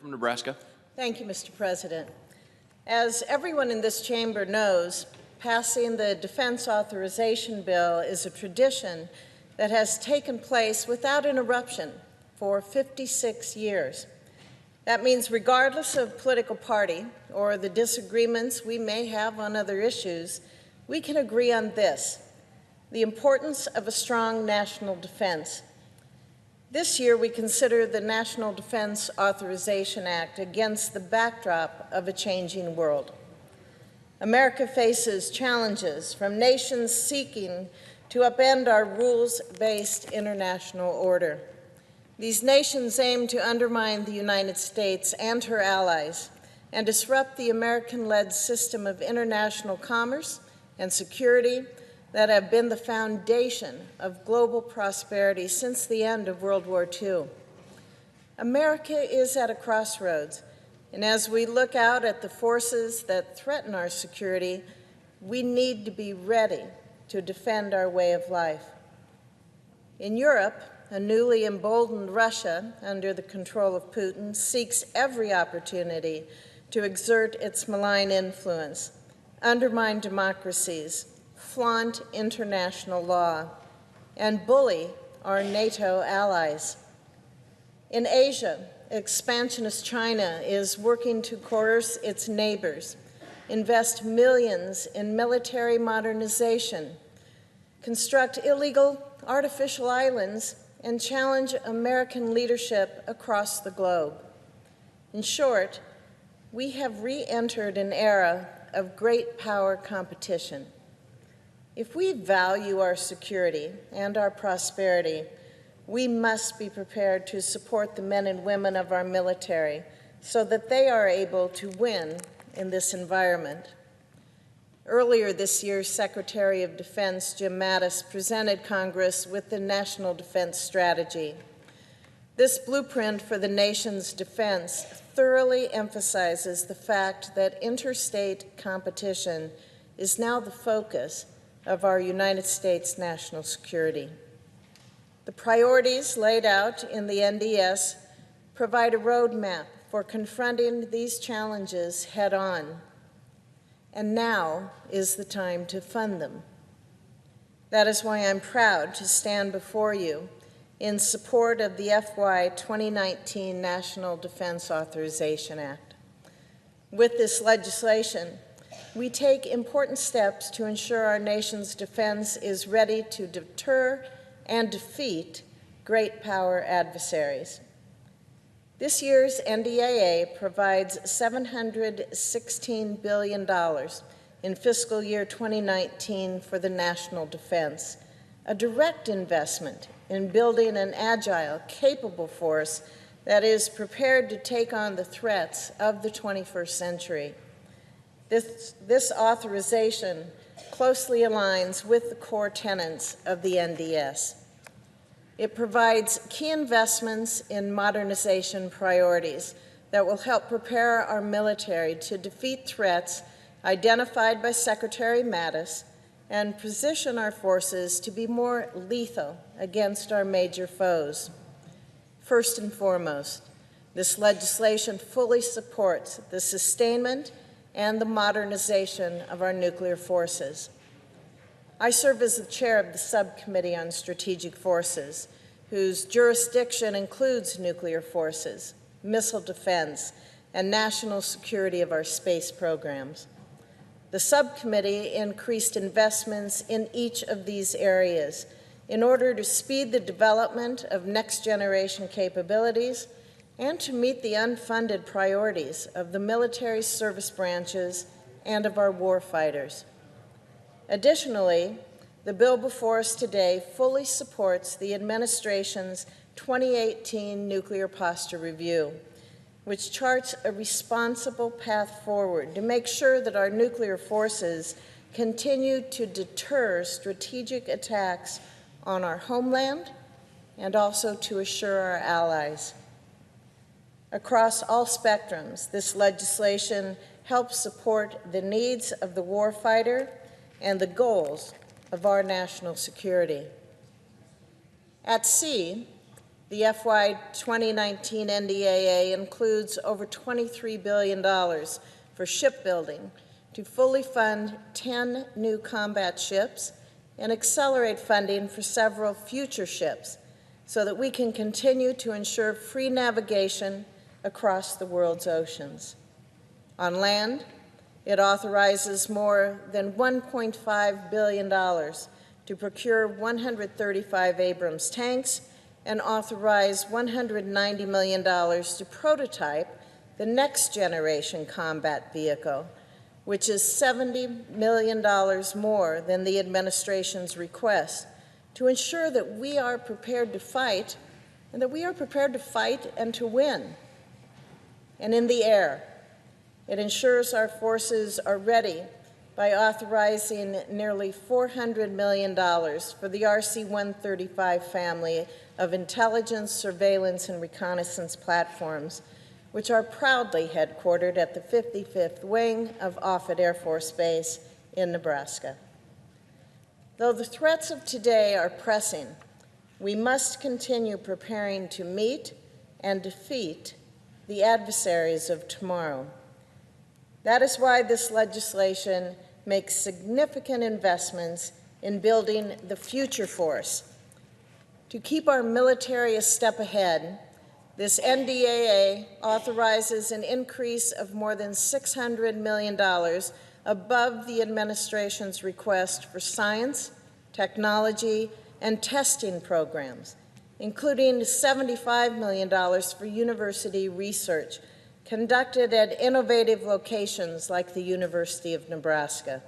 from Nebraska. Thank you, Mr. President. As everyone in this chamber knows, passing the Defense Authorization Bill is a tradition that has taken place without interruption for 56 years. That means regardless of political party or the disagreements we may have on other issues, we can agree on this: the importance of a strong national defense. This year, we consider the National Defense Authorization Act against the backdrop of a changing world. America faces challenges from nations seeking to upend our rules-based international order. These nations aim to undermine the United States and her allies and disrupt the American-led system of international commerce and security that have been the foundation of global prosperity since the end of World War II. America is at a crossroads, and as we look out at the forces that threaten our security, we need to be ready to defend our way of life. In Europe, a newly emboldened Russia, under the control of Putin, seeks every opportunity to exert its malign influence, undermine democracies, flaunt international law, and bully our NATO allies. In Asia, expansionist China is working to coerce its neighbors, invest millions in military modernization, construct illegal artificial islands, and challenge American leadership across the globe. In short, we have re-entered an era of great power competition. If we value our security and our prosperity, we must be prepared to support the men and women of our military so that they are able to win in this environment. Earlier this year, Secretary of Defense Jim Mattis presented Congress with the National Defense Strategy. This blueprint for the nation's defense thoroughly emphasizes the fact that interstate competition is now the focus of our United States national security. The priorities laid out in the NDS provide a roadmap for confronting these challenges head-on, and now is the time to fund them. That is why I'm proud to stand before you in support of the FY 2019 National Defense Authorization Act. With this legislation, we take important steps to ensure our nation's defense is ready to deter and defeat great power adversaries. This year's NDAA provides $716 billion in fiscal year 2019 for the national defense, a direct investment in building an agile, capable force that is prepared to take on the threats of the 21st century. This authorization closely aligns with the core tenets of the NDS. It provides key investments in modernization priorities that will help prepare our military to defeat threats identified by Secretary Mattis and position our forces to be more lethal against our major foes. First and foremost, this legislation fully supports the sustainment and the modernization of our nuclear forces. I serve as the chair of the Subcommittee on Strategic Forces, whose jurisdiction includes nuclear forces, missile defense, and national security of our space programs. The subcommittee increased investments in each of these areas in order to speed the development of next-generation capabilities and to meet the unfunded priorities of the military service branches and of our warfighters. Additionally, the bill before us today fully supports the administration's 2018 Nuclear Posture Review, which charts a responsible path forward to make sure that our nuclear forces continue to deter strategic attacks on our homeland and also to assure our allies. Across all spectrums, this legislation helps support the needs of the warfighter and the goals of our national security. At sea, The FY 2019 NDAA includes over $23 billion for shipbuilding to fully fund 10 new combat ships and accelerate funding for several future ships so that we can continue to ensure free navigation across the world's oceans. On land, it authorizes more than $1.5 billion to procure 135 Abrams tanks and authorize $190 million to prototype the next generation combat vehicle, which is $70 million more than the administration's request, to ensure that we are prepared to fight, and that we are prepared to fight and to win. And in the air, it ensures our forces are ready by authorizing nearly $400 million for the RC-135 family of intelligence, surveillance, and reconnaissance platforms, which are proudly headquartered at the 55th Wing of Offutt Air Force Base in Nebraska. Though the threats of today are pressing, we must continue preparing to meet and defeat the adversaries of tomorrow. That is why this legislation makes significant investments in building the future force. To keep our military a step ahead, this NDAA authorizes an increase of more than $600 million above the administration's request for science, technology, and testing programs, including $75 million for university research conducted at innovative locations like the University of Nebraska.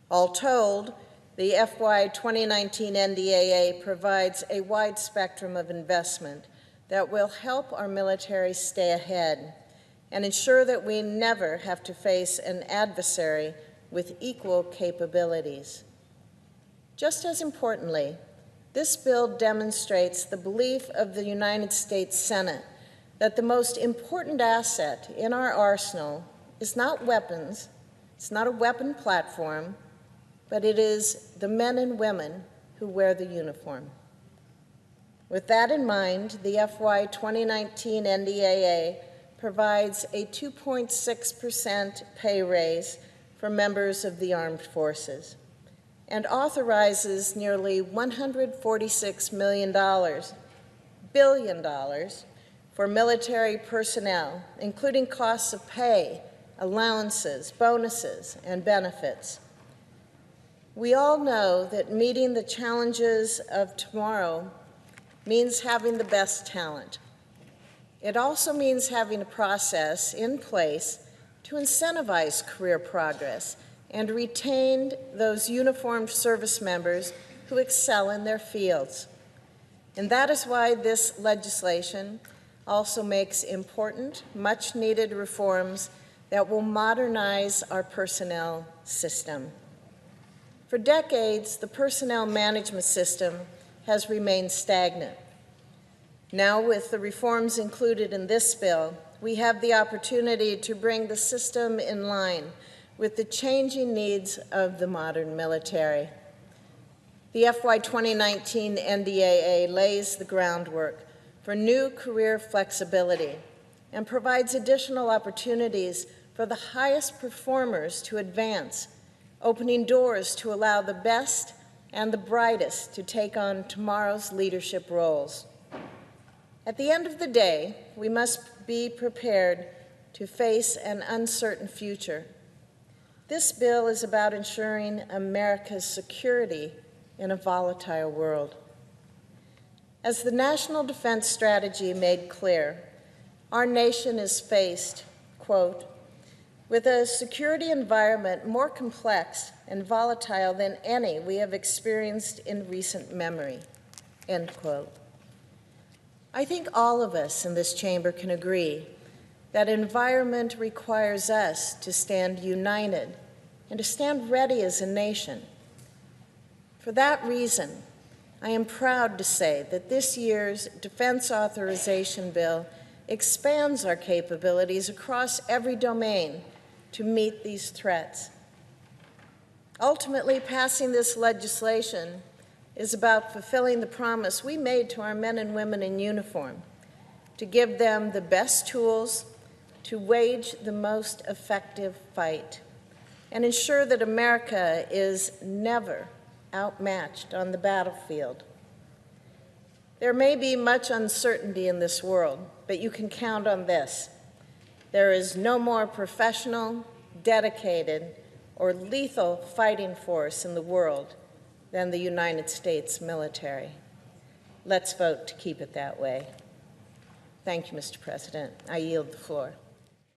All told, the FY 2019 NDAA provides a wide spectrum of investment that will help our military stay ahead and ensure that we never have to face an adversary with equal capabilities. Just as importantly, this bill demonstrates the belief of the United States Senate that the most important asset in our arsenal is not weapons, it's not a weapon platform, but it is the men and women who wear the uniform. With that in mind, the FY 2019 NDAA provides a 2.6% pay raise for members of the armed forces and authorizes nearly $146 billion for military personnel, including costs of pay, allowances, bonuses, and benefits. We all know that meeting the challenges of tomorrow means having the best talent. It also means having a process in place to incentivize career progress and retain those uniformed service members who excel in their fields. And that is why this legislation also makes important, much-needed reforms that will modernize our personnel system. For decades, the personnel management system has remained stagnant. Now, with the reforms included in this bill, we have the opportunity to bring the system in line with the changing needs of the modern military. The FY 2019 NDAA lays the groundwork for new career flexibility and provides additional opportunities for the highest performers to advance, opening doors to allow the best and the brightest to take on tomorrow's leadership roles. At the end of the day, we must be prepared to face an uncertain future. This bill is about ensuring America's security in a volatile world. As the National Defense Strategy made clear, our nation is faced, quote, with a security environment more complex and volatile than any we have experienced in recent memory, end quote. I think all of us in this chamber can agree that environment requires us to stand united and to stand ready as a nation. For that reason, I am proud to say that this year's Defense Authorization Bill expands our capabilities across every domain to meet these threats. Ultimately, passing this legislation is about fulfilling the promise we made to our men and women in uniform, to give them the best tools to wage the most effective fight and ensure that America is never outmatched on the battlefield. There may be much uncertainty in this world, but you can count on this. There is no more professional, dedicated, or lethal fighting force in the world than the United States military. Let's vote to keep it that way. Thank you, Mr. President. I yield the floor.